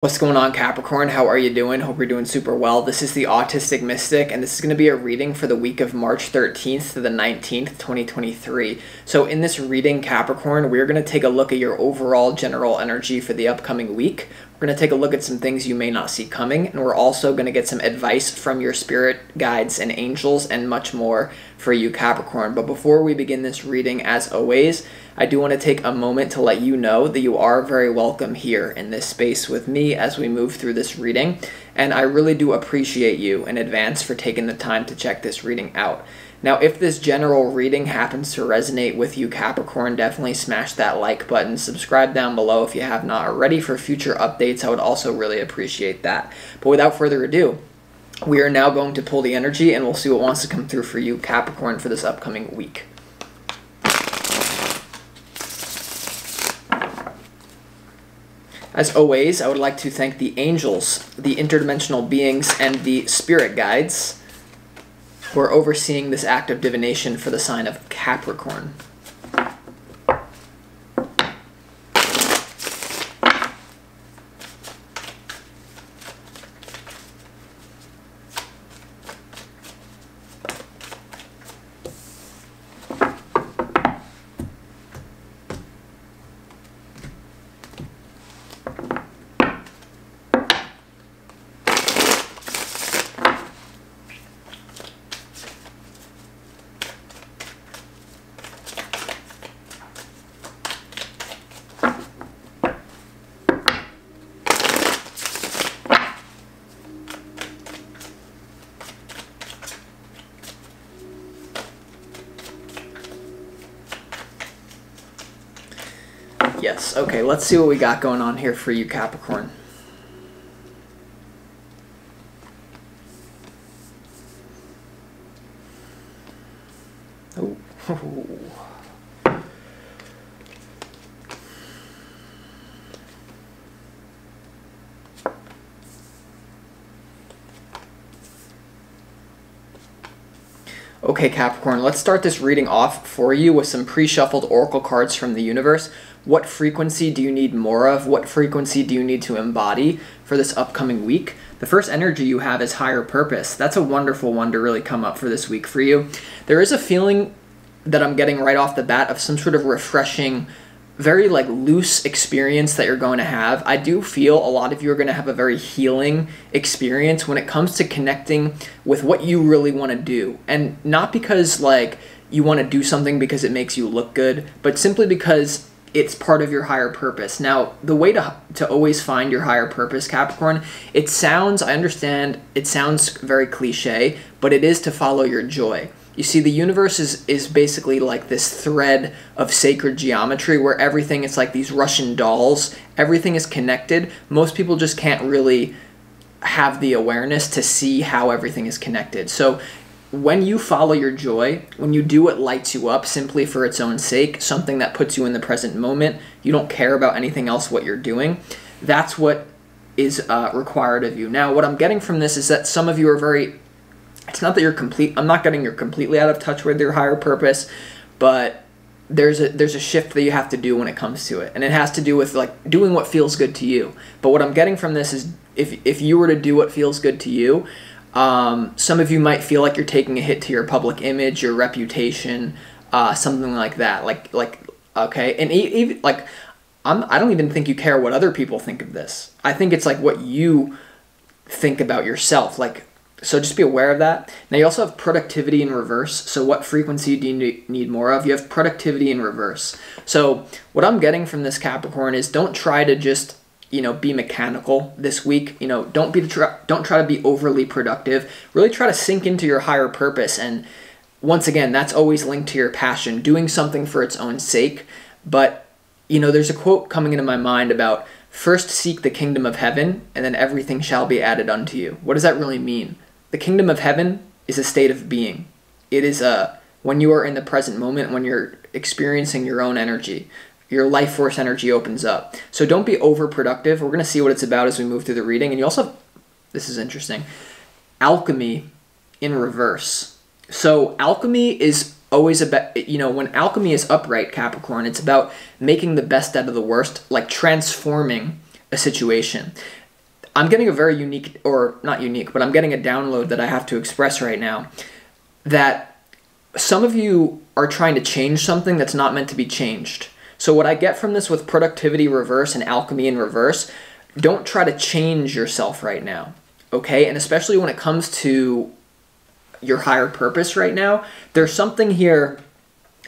What's going on, Capricorn? How are you doing? Hope you're doing super well. This is the Autistic Mystic, and this is going to be a reading for the week of March 13th to the 19th, 2023. So in this reading, Capricorn, we're going to take a look at your overall general energy for the upcoming week. We're going to take a look at some things you may not see coming, and we're also going to get some advice from your spirit guides and angels and much more for you, Capricorn. But before we begin this reading, as always, I do want to take a moment to let you know that you are very welcome here in this space with me as we move through this reading, and I really do appreciate you in advance for taking the time to check this reading out. Now, if this general reading happens to resonate with you, Capricorn, definitely smash that like button, subscribe down below if you have not already for future updates. I would also really appreciate that. But without further ado, we are now going to pull the energy and we'll see what wants to come through for you, Capricorn, for this upcoming week. As always, I would like to thank the angels, the interdimensional beings, and the spirit guides who are overseeing this act of divination for the sign of Capricorn. Yes, okay, let's see what we got going on here for you, Capricorn. Oh. Okay, Capricorn, let's start this reading off for you with some pre-shuffled oracle cards from the universe. What frequency do you need more of? What frequency do you need to embody for this upcoming week? The first energy you have is higher purpose. That's a wonderful one to really come up for this week for you. There is a feeling that I'm getting right off the bat of some sort of refreshing, very loose experience that you're going to have. I do feel a lot of you are going to have a very healing experience when it comes to connecting with what you really want to do. And not because you want to do something because it makes you look good, but simply because it's part of your higher purpose. Now, the way to always find your higher purpose, Capricorn, I understand it sounds very cliche, but it is to follow your joy. You see, the universe is basically like this thread of sacred geometry where everything is like these Russian dolls. Everything is connected. Most people just can't really have the awareness to see how everything is connected. So when you follow your joy, when you do what lights you up simply for its own sake, something that puts you in the present moment, you don't care about anything else what you're doing, that's what is required of you. Now, what I'm getting from this is that some of you are very... It's not that you're I'm not getting you're completely out of touch with your higher purpose, but there's a shift that you have to do when it comes to it. And it has to do with doing what feels good to you. But what I'm getting from this is if you were to do what feels good to you, some of you might feel like you're taking a hit to your public image, your reputation, something like that. Okay, and even I don't even think you care what other people think of this. I think it's what you think about yourself. So just be aware of that. Now you also have productivity in reverse. So what frequency do you need more of? You have productivity in reverse. So what I'm getting from this, Capricorn, is don't try to just be mechanical this week. Don't try to be overly productive. Really try to sink into your higher purpose. And once again, that's always linked to your passion, doing something for its own sake. But there's a quote coming into my mind about first seek the kingdom of heaven, and then everything shall be added unto you. What does that really mean? The kingdom of heaven is a state of being. It is when you are in the present moment, when you're experiencing your own energy. Your life force energy opens up. So don't be overproductive. We're going to see what it's about as we move through the reading. And you also have, this is interesting, alchemy in reverse. So alchemy is always about, when alchemy is upright, Capricorn, it's about making the best out of the worst, transforming a situation. I'm getting a very unique, or not unique, but I'm getting a download that I have to express right now, that some of you are trying to change something that's not meant to be changed. So what I get from this with productivity reverse and alchemy in reverse, don't try to change yourself right now, okay? And especially when it comes to your higher purpose right now, there's something here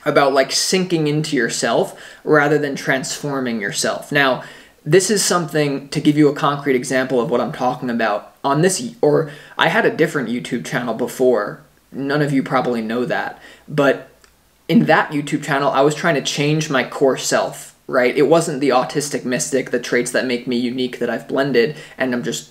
about like sinking into yourself rather than transforming yourself. Now, this is something, to give you a concrete example of what I'm talking about on this, or I had a different YouTube channel before. None of you probably know that, but in that YouTube channel, I was trying to change my core self, right? It wasn't the autistic mystic, the traits that make me unique that I've blended, and I'm just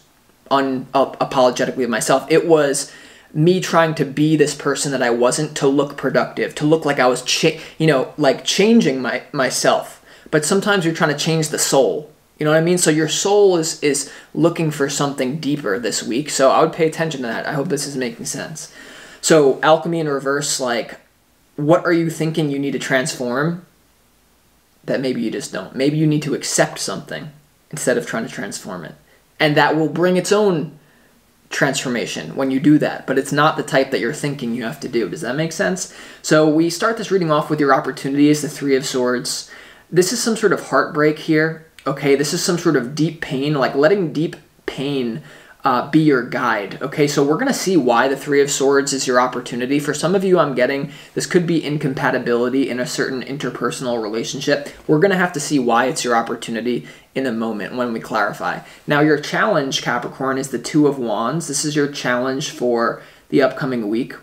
unapologetically of myself. It was me trying to be this person that I wasn't, to look productive, to look like I was, changing myself. But sometimes you're trying to change the soul. You know what I mean? So your soul is looking for something deeper this week. So I would pay attention to that. I hope this is making sense. So alchemy in reverse, like, what are you thinking you need to transform that maybe you just don't? Maybe you need to accept something instead of trying to transform it. And that will bring its own transformation when you do that. But it's not the type that you're thinking you have to do. Does that make sense? So we start this reading off with your opportunities, the Three of Swords. This is some sort of heartbreak here. Okay, this is some sort of deep pain, like letting deep pain be your guide. Okay, so we're going to see why the Three of Swords is your opportunity. For some of you, I'm getting this could be incompatibility in a certain interpersonal relationship. We're going to have to see why it's your opportunity in a moment when we clarify. Now, your challenge, Capricorn, is the Two of Wands. This is your challenge for the upcoming week.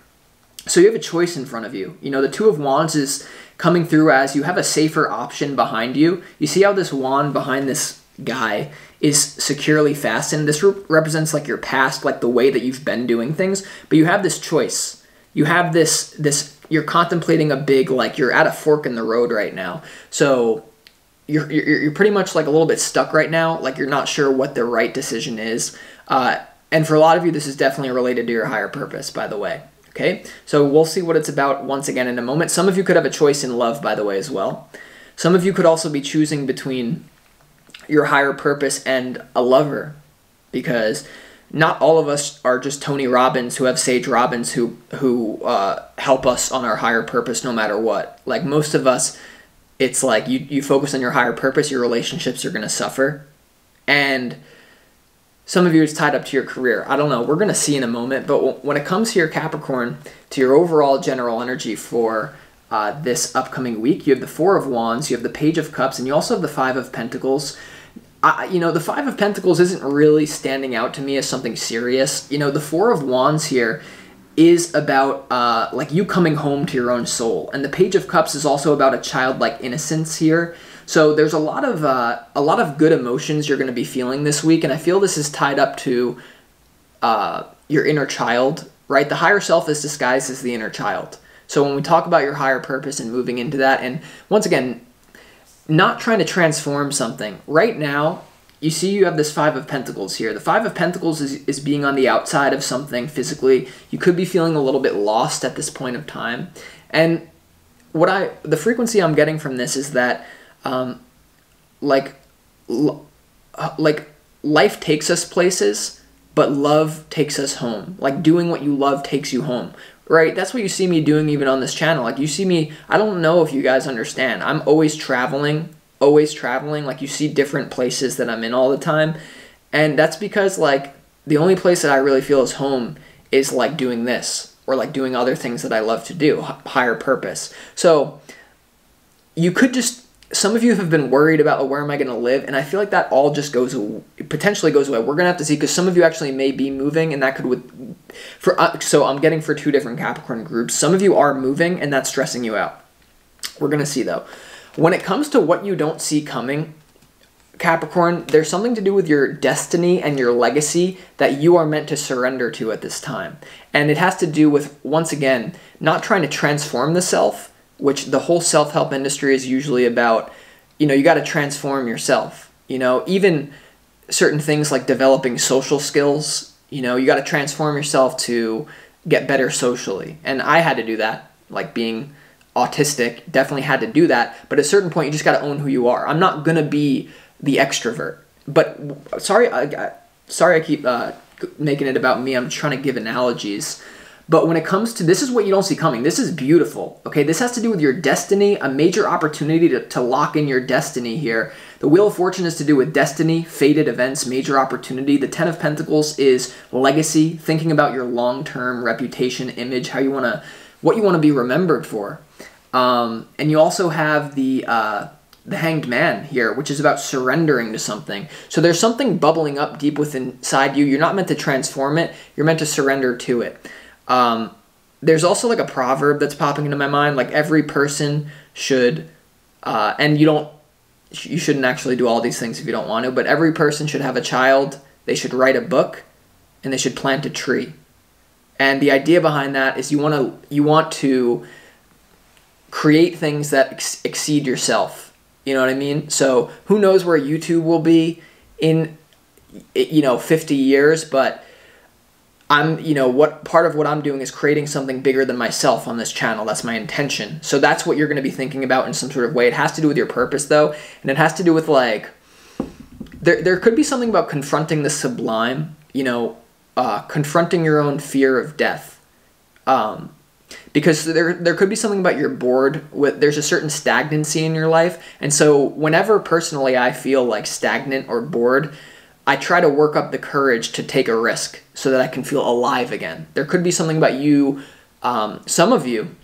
So you have a choice in front of you. You know, the Two of Wands is coming through as you have a safer option behind you. You see how this wand behind this guy is securely fastened? This represents like your past, like the way that you've been doing things, but you have this choice. You have this you're contemplating a big, like you're at a fork in the road right now. So you're pretty much like a little bit stuck right now, like you're not sure what the right decision is. And for a lot of you, this is definitely related to your higher purpose, by the way. Okay, so we'll see what it's about once again in a moment. Some of you could have a choice in love, by the way, as well. Some of you could also be choosing between your higher purpose and a lover, because not all of us are just Tony Robbins who have Sage Robbins who help us on our higher purpose no matter what. Like most of us, it's like you focus on your higher purpose, your relationships are going to suffer. And some of you is tied up to your career. I don't know. We're going to see in a moment. But when it comes here, Capricorn, to your overall general energy for this upcoming week, you have the Four of Wands, you have the Page of Cups, and you also have the Five of Pentacles. You know, the Five of Pentacles isn't really standing out to me as something serious. You know, the Four of Wands here is about like you coming home to your own soul. And the Page of Cups is also about a childlike innocence here. So there's a lot of good emotions you're going to be feeling this week, and I feel this is tied up to your inner child, right? The higher self is disguised as the inner child. So when we talk about your higher purpose and moving into that, and once again, not trying to transform something. Right now, you see you have this Five of Pentacles here. The Five of Pentacles is being on the outside of something physically. You could be feeling a little bit lost at this point of time. And the frequency I'm getting from this is that like life takes us places, but love takes us home. Like doing what you love takes you home, right? That's what you see me doing even on this channel. Like you see me, I don't know if you guys understand. I'm always traveling. Like you see different places that I'm in all the time. And that's because like the only place that I really feel is home is like doing this or like doing other things that I love to do, higher purpose. So you could just, some of you have been worried about where am I going to live, and I feel like that all just potentially goes away. We're going to have to see, because some of you actually may be moving, and that could, so I'm getting for two different Capricorn groups. Some of you are moving, and that's stressing you out. We're going to see, though. When it comes to what you don't see coming, Capricorn, there's something to do with your destiny and your legacy that you are meant to surrender to at this time. And it has to do with, once again, not trying to transform the self, which the whole self-help industry is usually about. You know, you got to transform yourself. You know, even certain things like developing social skills, you know, you got to transform yourself to get better socially. And I had to do that, like being autistic, definitely had to do that. But at a certain point, you just got to own who you are. I'm not going to be the extrovert. But sorry, sorry I keep making it about me. I'm trying to give analogies. But when it comes to, this is what you don't see coming. This is beautiful, okay? This has to do with your destiny, a major opportunity to lock in your destiny here. The Wheel of Fortune is to do with destiny, fated events, major opportunity. The Ten of Pentacles is legacy, thinking about your long-term reputation, image, what you want to be remembered for. And you also have the Hanged Man here, which is about surrendering to something. So there's something bubbling up deep within inside you. You're not meant to transform it. You're meant to surrender to it. There's also like a proverb that's popping into my mind, like every person should, and you shouldn't actually do all these things if you don't want to, but every person should have a child, they should write a book, and they should plant a tree. And the idea behind that is you want to create things that exceed yourself. You know what I mean? So who knows where YouTube will be in, 50 years, but part of what I'm doing is creating something bigger than myself on this channel. That's my intention. So that's what you're going to be thinking about in some sort of way. It has to do with your purpose, though, and it has to do with, like, there could be something about confronting the sublime, confronting your own fear of death. Because there could be something about you're bored with, there's a certain stagnancy in your life, and so whenever personally I feel like stagnant or bored, I try to work up the courage to take a risk so that I can feel alive again. There could be something about you, some of you,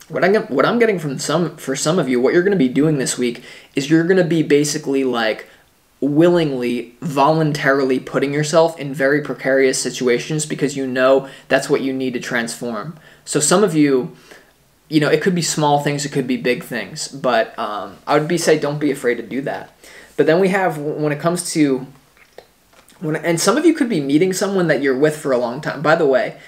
what I'm getting for some of you, what you're going to be doing this week is you're going to be basically like willingly, voluntarily putting yourself in very precarious situations because that's what you need to transform. So some of you, it could be small things, it could be big things, but I would say don't be afraid to do that. But then we have, when it comes to, and some of you could be meeting someone that you're with for a long time. By the way,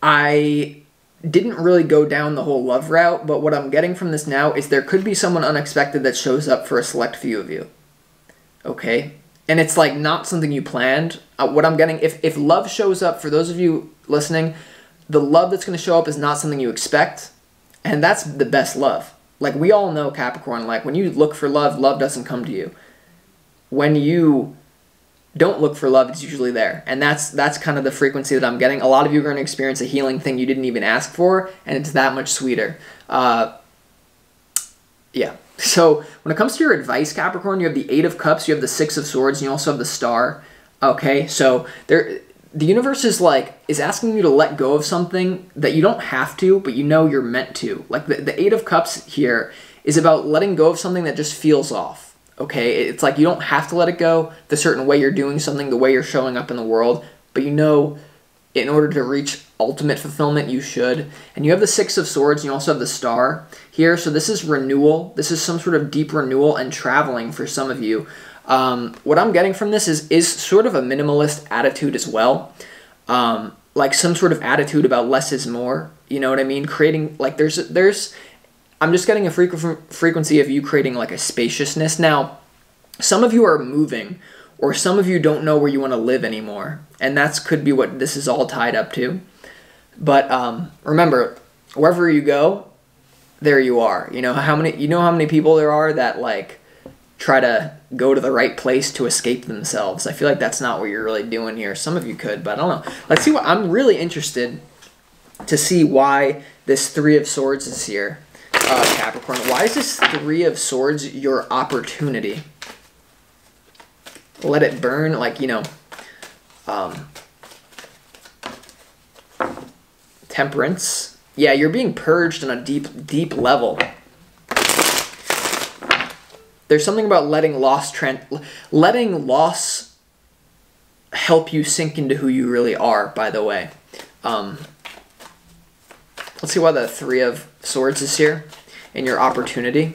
I didn't really go down the whole love route, but what I'm getting from this now is there could be someone unexpected that shows up for a select few of you. Okay? And it's like not something you planned. What I'm getting, if love shows up, for those of you listening, the love that's going to show up is not something you expect, and that's the best love. Like, we all know, Capricorn, like, when you look for love, love doesn't come to you. When you don't look for love, it's usually there. And that's kind of the frequency that I'm getting. A lot of you are going to experience a healing thing you didn't even ask for, and it's that much sweeter. Yeah. So when it comes to your advice, Capricorn, you have the Eight of Cups, you have the Six of Swords, and you also have the Star. Okay, so the universe is asking you to let go of something that you don't have to, but you're meant to. Like the Eight of Cups here is about letting go of something that just feels off. Okay, it's like you don't have to let it go the certain way you're doing something, the way you're showing up in the world, but in order to reach ultimate fulfillment, you should. And you have the Six of Swords, and you also have the Star here, so this is renewal. This is some sort of deep renewal and traveling for some of you. What I'm getting from this is sort of a minimalist attitude as well. Like some sort of attitude about less is more, you know what I mean? Creating, like, I'm just getting a frequency of you creating like a spaciousness. Now, some of you are moving, or some of you don't know where you want to live anymore, and that could be what this is all tied up to. But remember, wherever you go, there you are. You know how many people there are that like try to go to the right place to escape themselves. I feel like that's not what you're really doing here. Some of you could, but I don't know. Let's see I'm really interested to see why this Three of Swords is here. Capricorn, why is this Three of Swords your opportunity? Let it burn, Temperance. Yeah, you're being purged on a deep level. There's something about letting loss help you sink into who you really are, by the way. Let's see why the Three of Swords is here in your opportunity.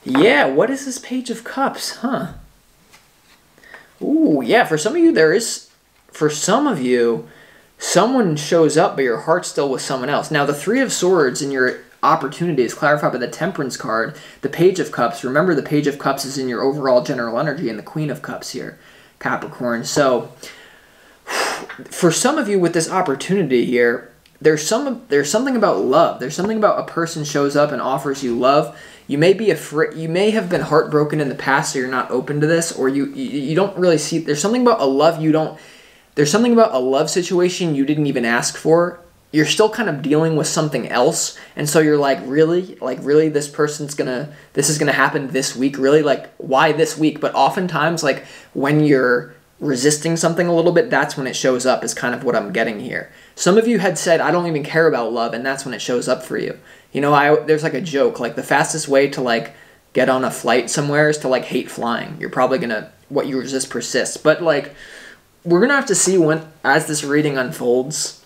Yeah, what is this Page of Cups? Huh. Ooh, yeah, for some of you, someone shows up, but your heart's still with someone else. Now, the Three of Swords in your opportunity is clarified by the Temperance card. The Page of Cups, remember the Page of Cups is in your overall general energy, and the Queen of Cups here, Capricorn. So, for some of you with this opportunity here, there's something about love. There's something about a person shows up and offers you love. You may be afraid. You may have been heartbroken in the past, so you're not open to this, or you don't really see. There's something about a love you don't. There's something about a love situation you didn't even ask for. You're still kind of dealing with something else, and so you're like, really, this is gonna happen this week, really, like, why this week? But oftentimes, like, when you're resisting something a little bit, that's when it shows up, is kind of what I'm getting here. Some of you had said, I don't even care about love, and that's when it shows up for you. You know, there's like a joke, like the fastest way to like get on a flight somewhere is to like hate flying. You're probably gonna, what you resist persists. But like, we're gonna have to see as this reading unfolds.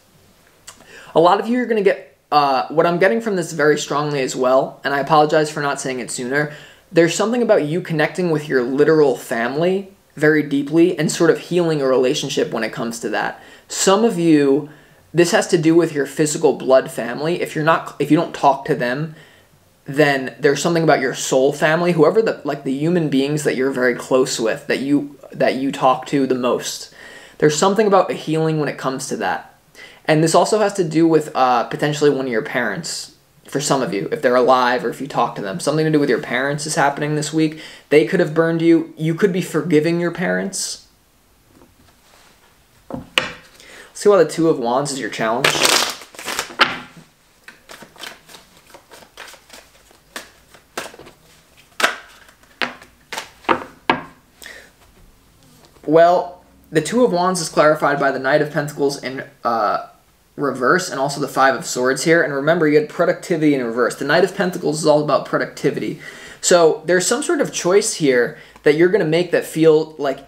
A lot of you are gonna get, what I'm getting from this very strongly as well, and I apologize for not saying it sooner. There's something about you connecting with your literal family very deeply and sort of healing a relationship when it comes to that. Some of you, this has to do with your physical blood family. If you don't talk to them, then there's something about your soul family, whoever the human beings that you're very close with, that you talk to the most. There's something about a healing when it comes to that. And this also has to do with potentially one of your parents, for some of you, if they're alive or if you talk to them. Something to do with your parents is happening this week. They could have burned you. You could be forgiving your parents. See why the Two of Wands is your challenge. Well, the Two of Wands is clarified by the Knight of Pentacles in reverse and also the Five of Swords here. And remember, you had productivity in reverse. The Knight of Pentacles is all about productivity. So there's some sort of choice here that you're going to make that feel like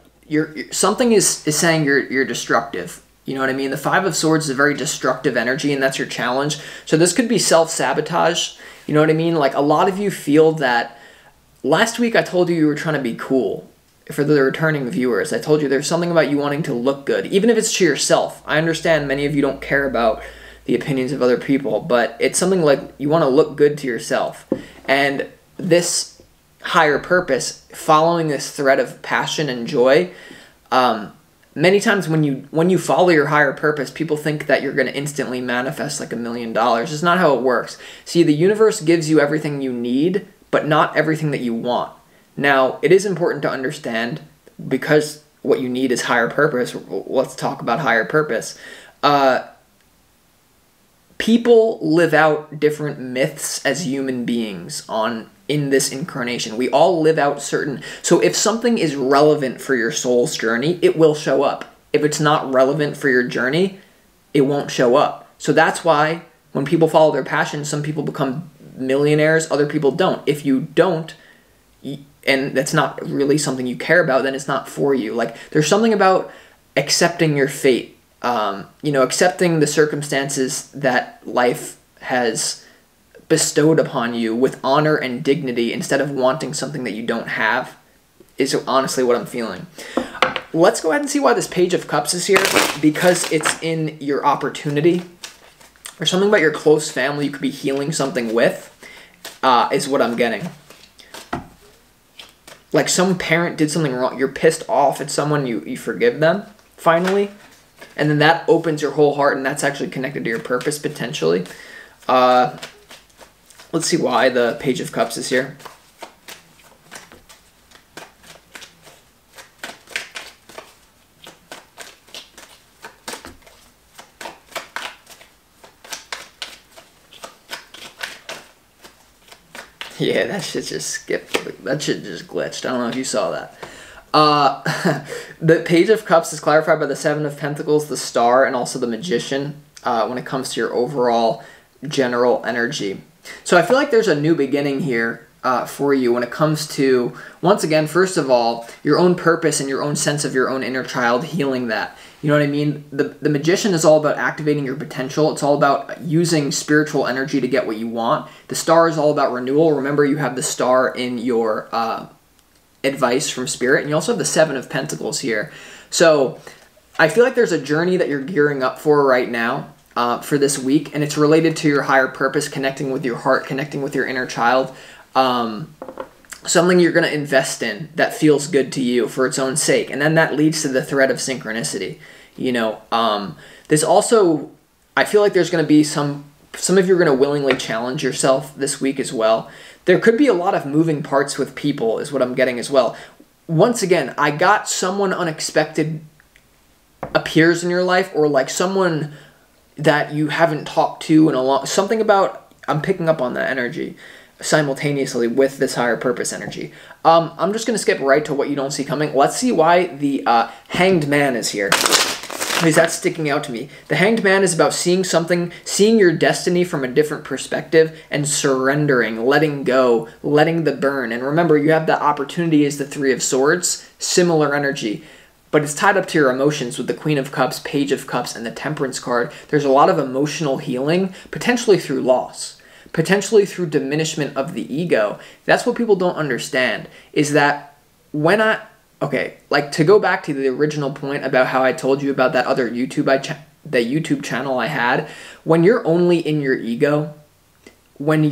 something is saying you're destructive. You know what I mean? The Five of Swords is a very destructive energy, and that's your challenge. So this could be self-sabotage. You know what I mean? Like, a lot of you feel that. Last week I told you were trying to be cool. For the returning viewers, I told you there's something about you wanting to look good, even if it's to yourself. I understand many of you don't care about the opinions of other people, but it's something like you want to look good to yourself. And this higher purpose, following this thread of passion and joy, many times when you follow your higher purpose, people think that you're going to instantly manifest like $1 million. It's not how it works. See, the universe gives you everything you need, but not everything that you want. Now, it is important to understand, because what you need is higher purpose. Let's talk about higher purpose. People live out different myths as human beings in this incarnation. We all live out certain... So if something is relevant for your soul's journey, it will show up. If it's not relevant for your journey, it won't show up. So that's why when people follow their passion, some people become millionaires, other people don't. If you don't, and that's not really something you care about, then it's not for you. Like, there's something about accepting your fate, accepting the circumstances that life has bestowed upon you with honor and dignity instead of wanting something that you don't have, is honestly what I'm feeling. Let's go ahead and see why this Page of Cups is here, because it's in your opportunity. There's something about your close family you could be healing something with, is what I'm getting. Like, some parent did something wrong. You're pissed off at someone, you forgive them, finally. And then that opens your whole heart, and that's actually connected to your purpose, potentially. Let's see why the Page of Cups is here. Yeah, that shit just skipped. That shit just glitched. I don't know if you saw that. The Page of Cups is clarified by the Seven of Pentacles, the Star, and also the Magician when it comes to your overall general energy. So I feel like there's a new beginning here for you when it comes to, once again, first of all, your own purpose and your own sense of your own inner child, healing that. You know what I mean? The Magician is all about activating your potential. It's all about using spiritual energy to get what you want. The Star is all about renewal. Remember, you have the Star in your advice from Spirit, and you also have the Seven of Pentacles here. So I feel like there's a journey that you're gearing up for right now for this week, and it's related to your higher purpose, connecting with your heart, connecting with your inner child. Something you're going to invest in that feels good to you for its own sake. And then that leads to the thread of synchronicity. You know, this also, I feel like there's going to be some of you are going to willingly challenge yourself this week as well. There could be a lot of moving parts with people is what I'm getting as well. Once again, I got someone unexpected appears in your life, or like someone that you haven't talked to in a long, something about, I'm picking up on that energy simultaneously with this higher purpose energy. I'm just going to skip right to what you don't see coming. Let's see why the Hanged Man is here. Is that sticking out to me? The Hanged Man is about seeing something, seeing your destiny from a different perspective and surrendering, letting go, letting the burn. And remember, you have the opportunity as the Three of Swords, similar energy. But it's tied up to your emotions with the Queen of Cups, Page of Cups, and the Temperance card. There's a lot of emotional healing, potentially through loss, potentially through diminishment of the ego. That's what people don't understand, is that when okay, like to go back to the original point about how I told you about that other YouTube channel I had, when you're only in your ego, many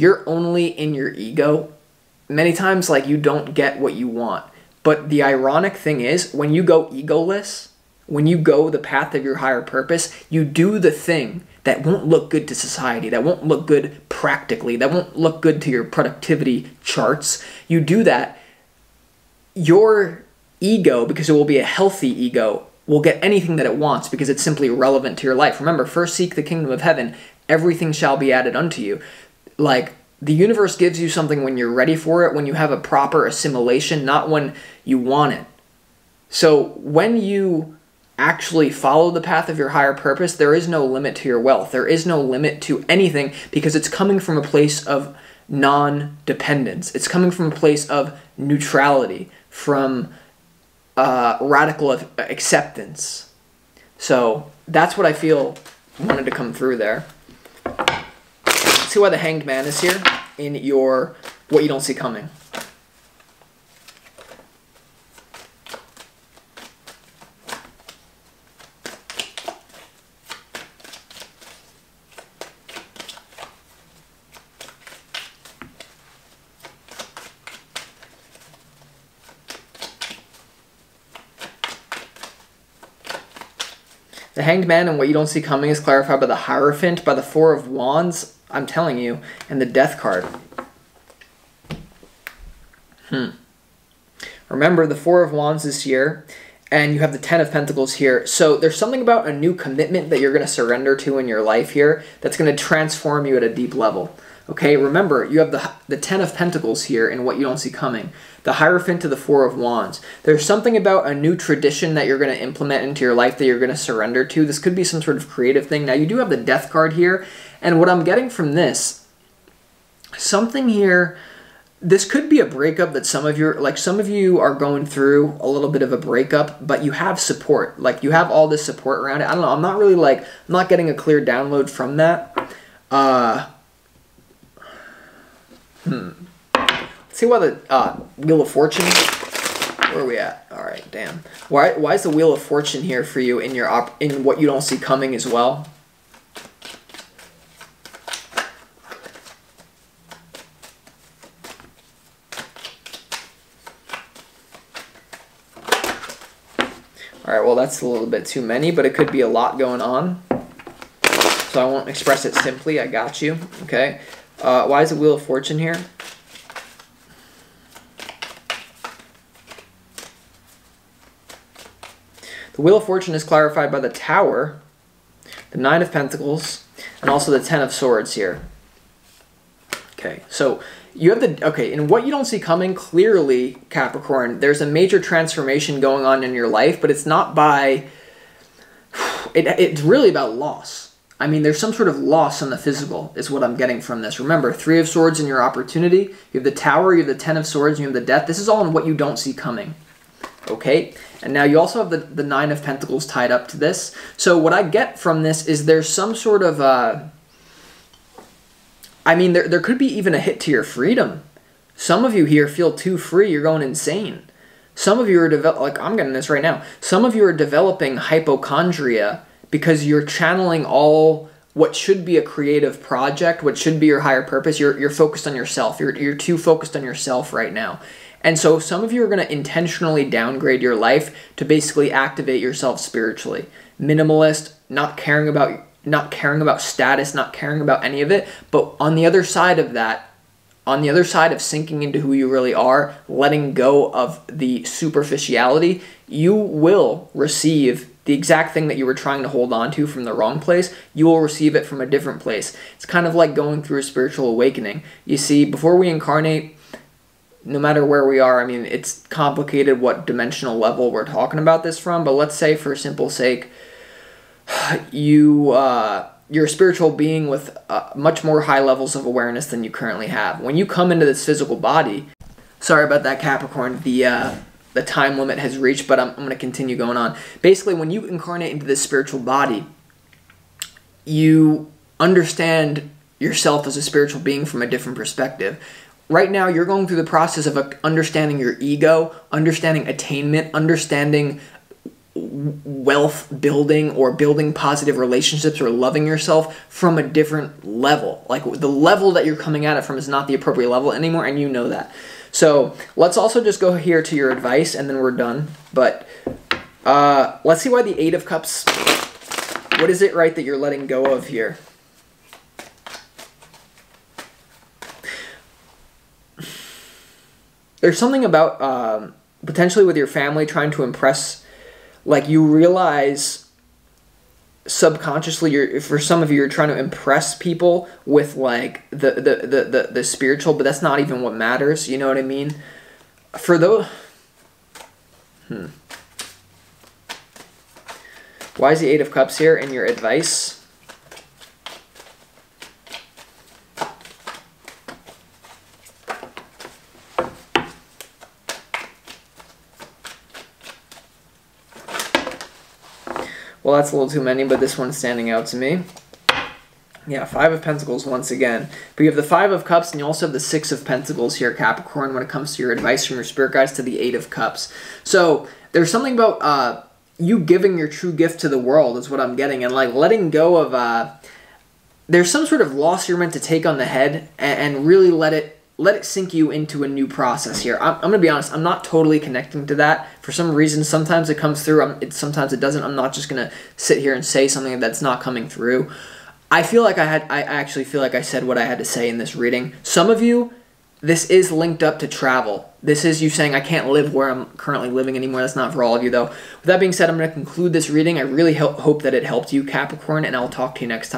times like you don't get what you want. But the ironic thing is, when you go egoless, when you go the path of your higher purpose, you do the thing that won't look good to society, that won't look good practically, that won't look good to your productivity charts. You do that, your ego, because it will be a healthy ego, will get anything that it wants because it's simply relevant to your life. Remember, first seek the kingdom of heaven, everything shall be added unto you. Like, the universe gives you something when you're ready for it, when you have a proper assimilation, not when you want it. So when you actually follow the path of your higher purpose, there is no limit to your wealth. There is no limit to anything because it's coming from a place of non-dependence. It's coming from a place of neutrality, from radical acceptance. So that's what I feel wanted to come through there. See why the Hanged Man is here in your what you don't see coming. The Hanged Man and what you don't see coming is clarified by the Hierophant, by the Four of Wands, I'm telling you, and the Death card. Remember, the Four of Wands is here, and you have the Ten of Pentacles here. So there's something about a new commitment that you're going to surrender to in your life here that's going to transform you at a deep level. Okay, remember, you have the Ten of Pentacles here in what you don't see coming. The Hierophant to the Four of Wands. There's something about a new tradition that you're going to implement into your life that you're going to surrender to. This could be some sort of creative thing. Now, you do have the Death card here, and what I'm getting from this, something here, this could be a breakup that some of you are going through a little bit of a breakup, but you have support. Like, you have all this support around it. I don't know, I'm not getting a clear download from that. Let's see why the Wheel of Fortune. Where are we at? All right, damn. Why is the Wheel of Fortune here for you in your in what you don't see coming as well? All right, well that's a little bit too many, but it could be a lot going on. So I won't express it simply. I got you. Okay. Why is the Wheel of Fortune here? The Wheel of Fortune is clarified by the Tower, the Nine of Pentacles, and also the Ten of Swords here. Okay, so you have in what you don't see coming, clearly, Capricorn, there's a major transformation going on in your life, but it's not by, it's really about loss. I mean, there's some sort of loss on the physical is what I'm getting from this. Remember, Three of Swords in your opportunity. You have the Tower, you have the Ten of Swords, and you have the Death. This is all in what you don't see coming. Okay? And now you also have the Nine of Pentacles tied up to this. So what I get from this is there's some sort of, I mean, there could be even a hit to your freedom. Some of you here feel too free. You're going insane. Some of you are like, I'm getting this right now. Some of you are developing hypochondria because you're channeling all what should be a creative project, what should be your higher purpose. You're focused on yourself. You're too focused on yourself right now. And so some of you are going to intentionally downgrade your life to basically activate yourself spiritually. minimalist, not caring about status, not caring about any of it. But on the other side of that, on the other side of sinking into who you really are, letting go of the superficiality, you will receive the exact thing that you were trying to hold on to from the wrong place. You will receive it from a different place. It's kind of like going through a spiritual awakening. You see, before we incarnate, no matter where we are, I mean, it's complicated what dimensional level we're talking about this from, but let's say for simple sake, you're a spiritual being with much more high levels of awareness than you currently have. When you come into this physical body, sorry about that, Capricorn, the time limit has reached, but I'm going to continue going on. Basically, when you incarnate into this spiritual body, you understand yourself as a spiritual being from a different perspective. Right now, you're going through the process of understanding your ego, understanding attainment, understanding wealth building or building positive relationships or loving yourself from a different level. Like the level that you're coming at it from is not the appropriate level anymore, and you know that. So let's also just go here to your advice, and then we're done. But let's see why the Eight of Cups, what is it, right, that you're letting go of here? There's something about potentially with your family trying to impress, like you realize subconsciously, for some of you, you're trying to impress people with like the spiritual, but that's not even what matters. You know what I mean? For those, why is the Eight of Cups here in your advice? Well, that's a little too many, but this one's standing out to me. Yeah, Five of Pentacles once again. But you have the Five of Cups, and you also have the Six of Pentacles here, Capricorn, when it comes to your advice from your spirit guides to the Eight of Cups. So there's something about you giving your true gift to the world is what I'm getting, and like letting go of... there's some sort of loss you're meant to take on the head and really let it sink you into a new process here. I'm going to be honest, I'm not totally connecting to that. For some reason, sometimes it comes through, sometimes it doesn't. I'm not just going to sit here and say something that's not coming through. I actually feel like I said what I had to say in this reading. Some of you, this is linked up to travel. This is you saying, I can't live where I'm currently living anymore. That's not for all of you, though. With that being said, I'm going to conclude this reading. I really hope that it helped you, Capricorn, and I'll talk to you next time.